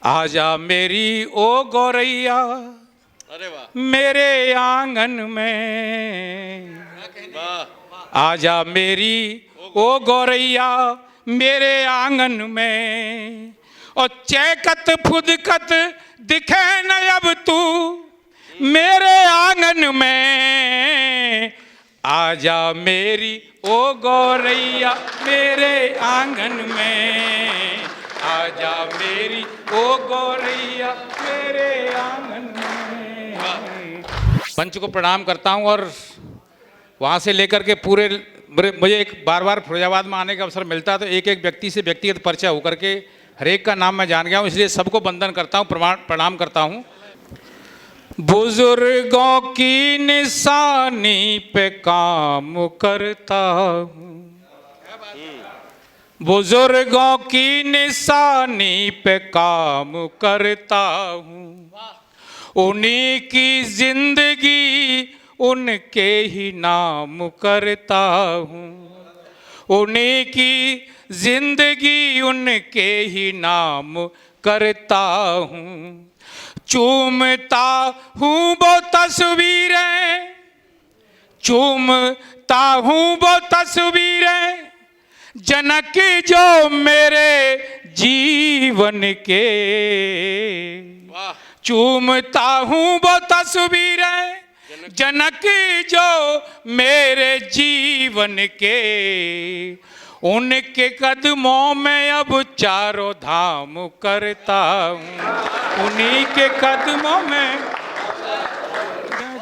आजा मेरी ओ गौरैया अरे वाह, मेरे आंगन में, वाह, आजा मेरी ओ गौरैया मेरे आंगन में, और चैकत फुदकत दिखे न अब तू मेरे आंगन में। आजा मेरी ओ गौरैया मेरे आंगन में, आजा मेरी ओ गौरैया मेरे आंगन में। पंच को प्रणाम करता हूँ और वहाँ से लेकर के पूरे मुझे एक बार बार फिरोजाबाद में आने का अवसर मिलता है तो एक एक व्यक्ति से व्यक्तिगत परिचय होकर के हर एक का नाम मैं जान गया हूँ, इसलिए सबको वंदन करता हूँ, प्रणाम करता हूँ। बुजुर्गों की निशानी पे काम करता हूँ, बुजुर्गों की निशानी पे काम करता हूँ, उन्हीं की जिंदगी उनके ही नाम करता हूँ, उन्हीं की जिंदगी उनके ही नाम करता हूँ। चूमता हूँ वो तस्वीरें, चूमता हूँ वो तस्वीरें जनक जो मेरे जीवन के, चूमता हूँ वो तस्वीरें जनक जो मेरे जीवन के, उनके कदमों में अब चारों धाम करता हूँ, उन्हीं के कदमों में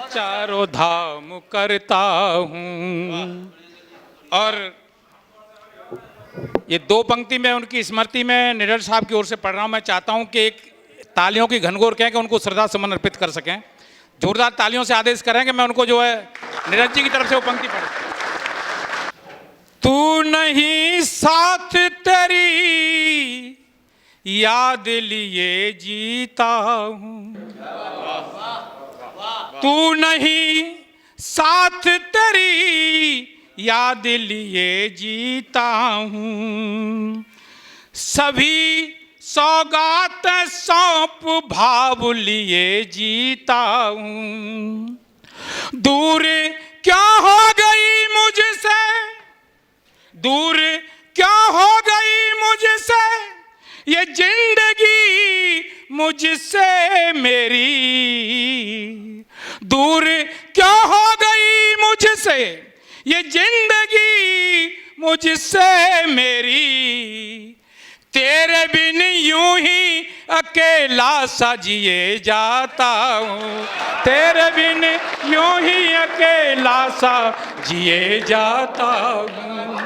चारों धाम करता हूँ। और ये दो पंक्ति में उनकी स्मृति में निडर साहब की ओर से पढ़ रहा हूँ। मैं चाहता हूँ कि एक तालियों की घनघोर कहें कि उनको श्रद्धा सुमन अर्पित कर सकें। जोरदार तालियों से आदेश करेंगे मैं उनको जो है नीरज जी की तरफ से वो पंक्ति पढ़। तू नहीं साथ तेरी याद लिए जीता हूँ, तू नहीं साथ तेरी याद लिए जीता हूँ, सभी सौगात सौंप भाव लिए जीता हूँ। दूर क्या हो गई मुझसे, दूर क्या हो गई मुझसे ये जिंदगी मुझसे मेरी, दूर क्या हो गई मुझसे ये जिंदगी मुझसे मेरी, तेरे बिन यूं ही अकेला सा जिए जाता हूँ, तेरे बिन यूं ही अकेला सा जिए जाता हूँ।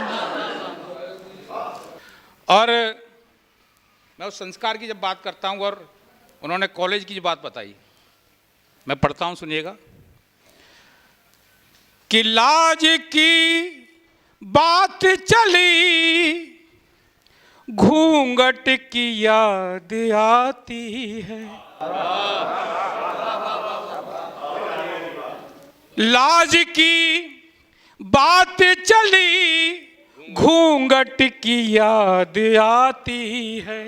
और मैं उस संस्कार की जब बात करता हूँ और उन्होंने कॉलेज की जो बात बताई, मैं पढ़ता हूँ, सुनिएगा। कि लाज की बात चली घूंघट की याद आती है, लाज की बात चली घूंघट की याद आती है,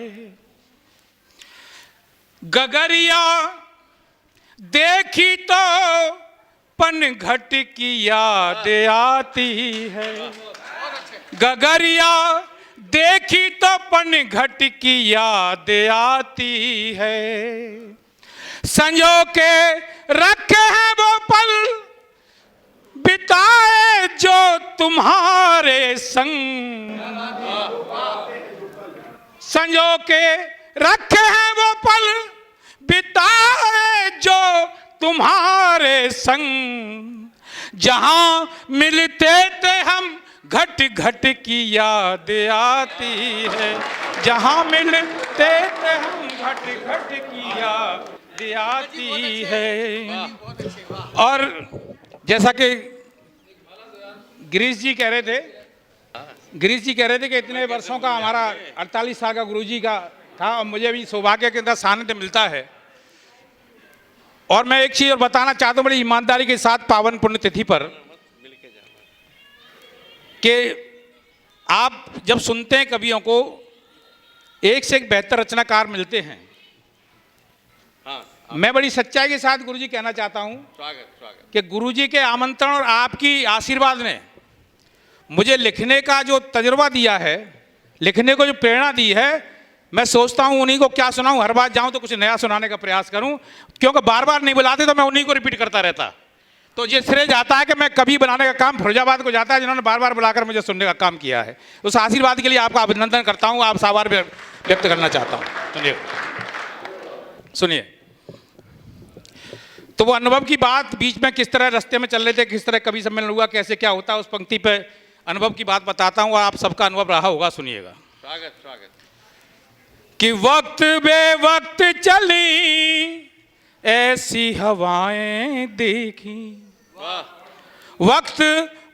गगरिया देखी तो पनघट की याद आती है, गगरिया देखी तो पनघट की याद आती है, संजो के रखे हैं वो पल बिताए जो तुम्हारे संग, संजो के रखे हैं वो पल बिताए जो तुम्हारे संग, जहां मिलते थे हम घट घट की याद आती है, जहां मिलते थे हम घट घट की याद आती है। और जैसा कि गिरीश जी कह रहे थे, गिरीश जी कह रहे थे कि इतने वर्षों का हमारा 48 साल का गुरुजी का था और मुझे भी सौभाग्य के अंदर सानिध्य मिलता है। और मैं एक चीज और बताना चाहता हूँ बड़ी ईमानदारी के साथ पावन पुण्यतिथि पर, कि आप जब सुनते हैं कवियों को, एक से एक बेहतर रचनाकार मिलते हैं, मैं बड़ी सच्चाई के साथ गुरुजी कहना चाहता हूं स्वागत स्वागत। कि गुरुजी के आमंत्रण और आपकी आशीर्वाद ने मुझे लिखने का जो तजुर्बा दिया है, लिखने को जो प्रेरणा दी है, मैं सोचता हूं उन्हीं को क्या सुनाऊं। हर बार जाऊं तो कुछ नया सुनाने का प्रयास करूं, क्योंकि बार बार नहीं बुलाते तो मैं उन्हीं को रिपीट करता रहता। तो ये श्रेय जाता है कि मैं कभी बनाने का काम फिरोजाबाद को जाता है, जिन्होंने बार बार बुलाकर मुझे सुनने का काम किया है। उस आशीर्वाद के लिए आपका अभिनंदन करता हूं, आप आभार व्यक्त करना चाहता हूं। सुनिए, तो वो अनुभव की बात बीच में किस तरह रास्ते में चल रहे थे, किस तरह कभी सम्मेलन हुआ, कैसे क्या होता है, उस पंक्ति पे अनुभव की बात बताता हूं और आप सबका अनुभव रहा होगा। सुनिएगा। स्वागत स्वागत। कि वक्त बे वक्त चली ऐसी हवाएं देखी, वाह। वक्त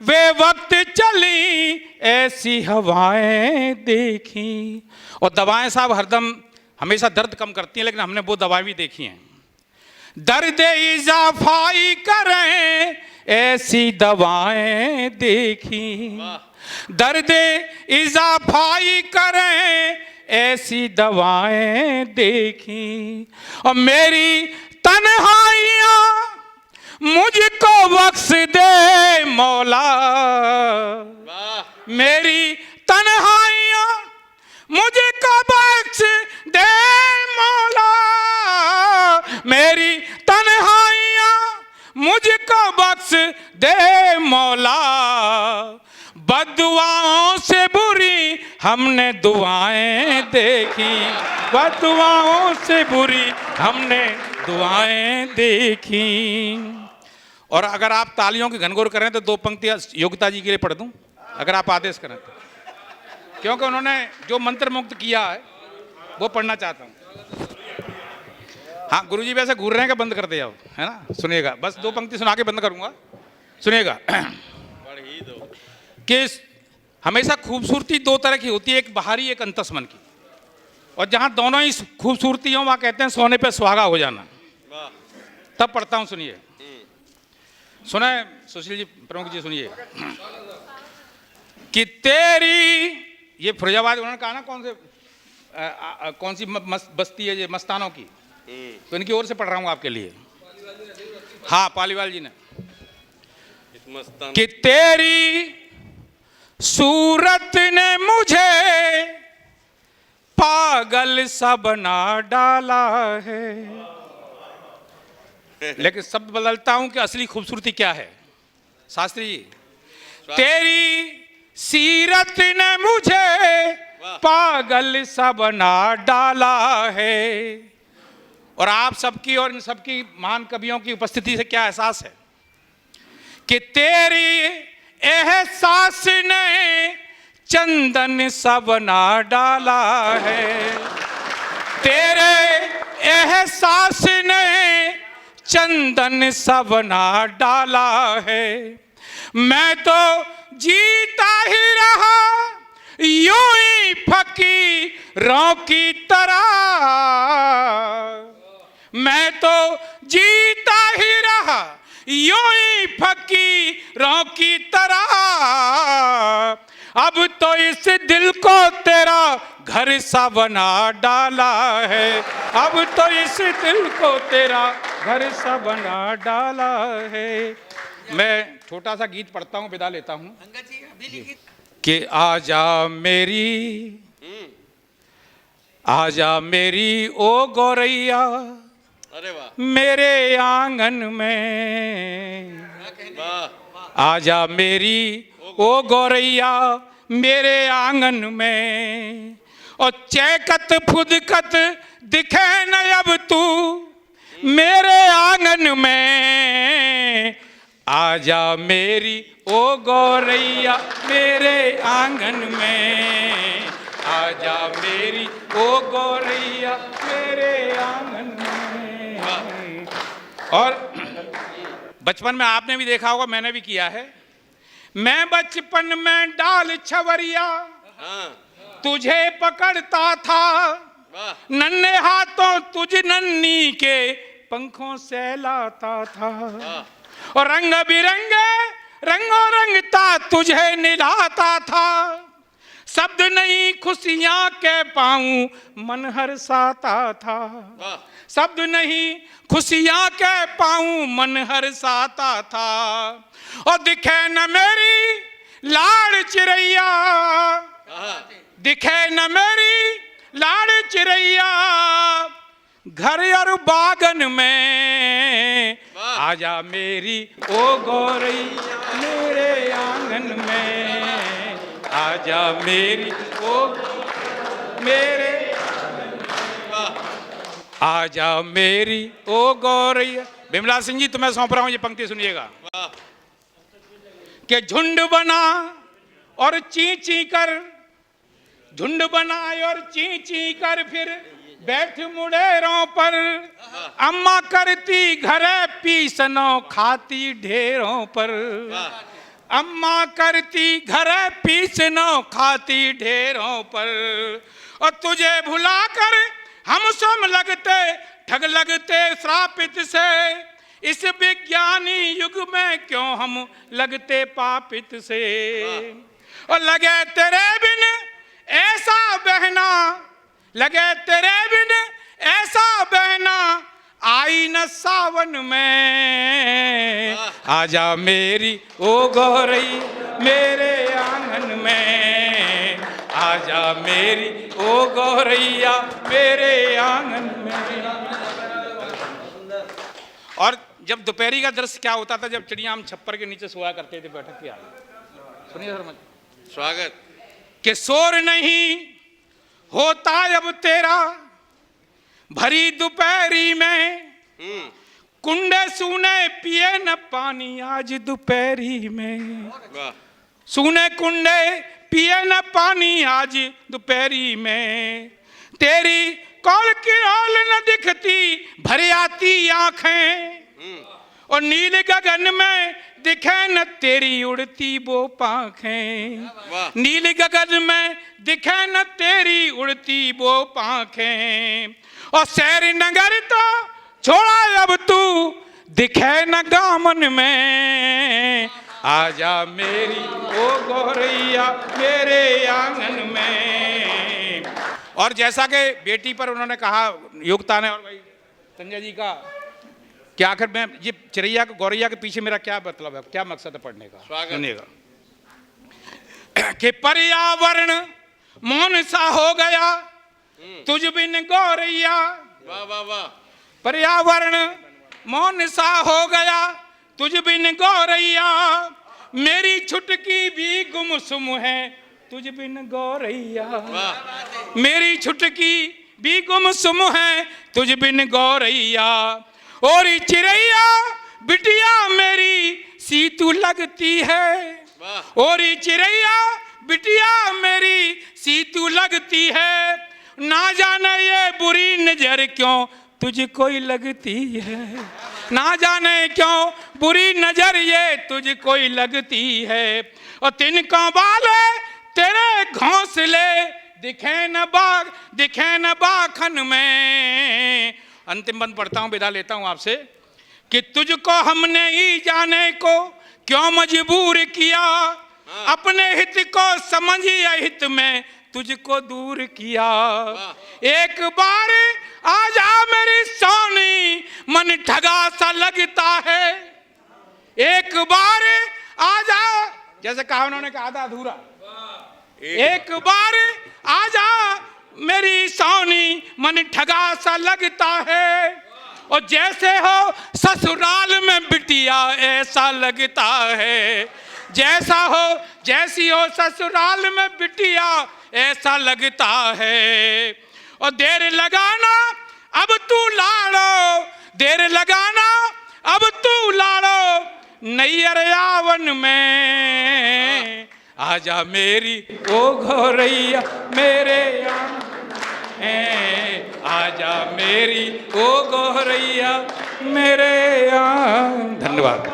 वे वक्त चली ऐसी हवाएं देखी। और दवाएं साहब हरदम हमेशा दर्द कम करती हैं, लेकिन हमने वो दवाएं भी देखी हैं। दर्द इजाफाई करें ऐसी दवाएं देखी, दर्द इजाफाई करें ऐसी दवाएं देखी। और मेरी तन्हाइयां मुझको बख्श दे मौला, मेरी तन्हाइयां मुझको बख्श दे मौला, मेरी तन्हाइयां मुझको बख्श दे मौला। बददुआओं से बुरी हमने दुआएं देखी, बददुआओं से बुरी हमने दुआएं देखी। और अगर आप तालियों की घनघोर करें तो दो पंक्तियां योगिता जी के लिए पढ़ दूं, अगर आप आदेश करें तो, क्योंकि उन्होंने जो मंत्र मुक्त किया है वो पढ़ना चाहता हूं। हाँ, गुरुजी वैसे घूर रहे हैं कि बंद कर दे जाओ, है ना। सुनिएगा, बस दो पंक्ति सुना के बंद करूंगा। सुनिएगा कि हमेशा खूबसूरती दो तरह की होती है, एक बाहरी एक अंतस्मन की। और जहां दोनों ही खूबसूरती हो वहां कहते हैं सोने पे सुहागा हो जाना। तब पढ़ता हूं, सुनिए। सुना है सुशील जी, प्रमुख जी, सुनिए। कि तेरी, ये फिरोजाबाद उन्होंने कहा ना कौन सी बस्ती है ये मस्तानों की, तो इनकी ओर से पढ़ रहा हूं आपके लिए। हाँ, पालीवाल जी ने। कि तेरी सूरत ने मुझे पागल सा बना डाला है, लेकिन शब्द बदलता हूं कि असली खूबसूरती क्या है। शास्त्री जी, तेरी सीरत ने मुझे पागल सा बना डाला है। और आप सबकी और इन सबकी महान कवियों की उपस्थिति से क्या एहसास है कि तेरी एहसास ने चंदन सा बना डाला है, तेरे एहसास ने चंदन सा बना डाला है। मैं तो जीता ही रहा यूं ही फकीरों की तरह, मैं तो जीता ही रहा यूं ही फकीरों की तरह। अब तो इस दिल को तेरा घर सा बना डाला है, अब तो इस दिल को तेरा घर सा बना डाला है। मैं छोटा सा गीत पढ़ता हूँ, विदा लेता हूँ। कि आजा मेरी ओ गौरैया, अरे वाह, मेरे आंगन में, आजा मेरी ओ गौरैया मेरे आंगन में। और चहकत फुदकत दिखे न अब तू मेरे आंगन में, आजा मेरी ओ गौरैया मेरे आंगन में, आजा मेरी ओ गौरैया मेरे आंगन में। और बचपन में आपने भी देखा होगा, मैंने भी किया है। मैं बचपन में डाल छवरिया तुझे पकड़ता था, नन्हे हाथों तुझ नन्ही के पंखों से लाता था। और रंग बिरंगे रंगों रंगता तुझे निलाता था, शब्द नहीं खुशियां कह पाऊं मन हर्षाता था। वाह शब्द नहीं खुशियां कह पाऊं मन हर्षाता था। और दिखे न मेरी लाड़ चिड़ैया, आहा, दिखे न मेरी लाड़ चिड़ैया घर और बागन में। वाह। आजा मेरी ओ गौरैया मेरे आंगन में, आजा मेरी ओ मेरे, आजा मेरी ओ गौरैया। बिमला सिंह जी तुम्हें सौंप रहा हूं ये पंक्ति सुनिएगा। वाह कि झुंड बना और ची ची कर, झुंड बनाए और ची ची कर फिर बैठ मुड़ेरों पर। अम्मा करती घरे पीसनो खाती ढेरों पर। अम्मा करती घरे पीसनो खाती ढेरों पर। और तुझे भुलाकर हम सम लगते ठग लगते श्रापित से। इस विज्ञानी युग में क्यों हम लगते पापित से। और लगे तेरे बिन ऐसा बहना, लगे तेरे बिन ऐसा बहना आई न सावन में। आजा मेरी ओ गौरई मेरे आंगन में, आजा मेरी ओ गौरैया मेरे आंगन में। और जब दोपहरी का दृश्य क्या होता था, जब चिड़िया हम छप्पर के नीचे सोया करते थे बैठक के आगे। सुनिए सर, स्वागत। कि शोर नहीं होता अब तेरा भरी दोपहरी में। कुंडे सूने पिए न पानी आज दोपहरी में। वाह सूने कुंडे पिए न पानी आज दोपहरी में। तेरी कौल की ओल न दिखती भर आती आंखें। और नील गगन में दिखे न तेरी उड़ती वो पाखें। वाह। नील गगन में दिखे न तेरी उड़ती वो पाखें। और शहर नगर तो छोड़ा अब तू दिखे न दामन में। आजा मेरी ओ गौरैया मेरे आंगन में। और जैसा कि बेटी पर उन्होंने कहा योगता ने, और भाई संजय जी का, कि आखिर में ये चिड़ैया गौरैया के पीछे मेरा क्या मतलब है, क्या मकसद है पढ़ने का, सुनिएगा। कि पर्यावरण मौन सा हो गया तुझ बिन गौरैया। वाह वाह वाह। पर्यावरण मौन सा हो गया तुझ बिन गौरैया। मेरी छुटकी भी गुमसुम है तुझ बिन गौरैया। मेरी छुटकी भी गुमसुम है तुझ बिन गौरैया। और चिड़ैया बिटिया मेरी सी तू लगती है। और चिड़ैया बिटिया मेरी सी तू लगती है। ना जाने ये बुरी नजर क्यों तुझको ही लगती है। ना जाने क्यों बुरी नजर ये तुझको ही लगती है। और तिनका बाले तेरे घोंसले दिखे न बाखन में। अंतिम बंद पढ़ता हूं, विदा लेता हूं आपसे। कि तुझको हमने ही जाने को क्यों मजबूर किया। अपने हित को समझिए हित में तुझको दूर किया। एक बार आ जा मेरी सोनी मन ठगा सा लगता है। एक बार आ जा, जैसे कहा उन्होंने कहा आधा अधूरा। एक बार आ जा मेरी सोनी मन ठगा सा लगता है। और जैसे हो ससुराल में बिटिया ऐसा लगता है। जैसा हो जैसी हो ससुराल में बिटिया ऐसा लगता है। और देर लगाना अब तू लाड़ो, देर लगाना अब तू लाड़ो नैयर यावन में। आजा मेरी ओ गौरैया मेरे आजा मेरी ओ गौरैया मेरे। धन्यवाद।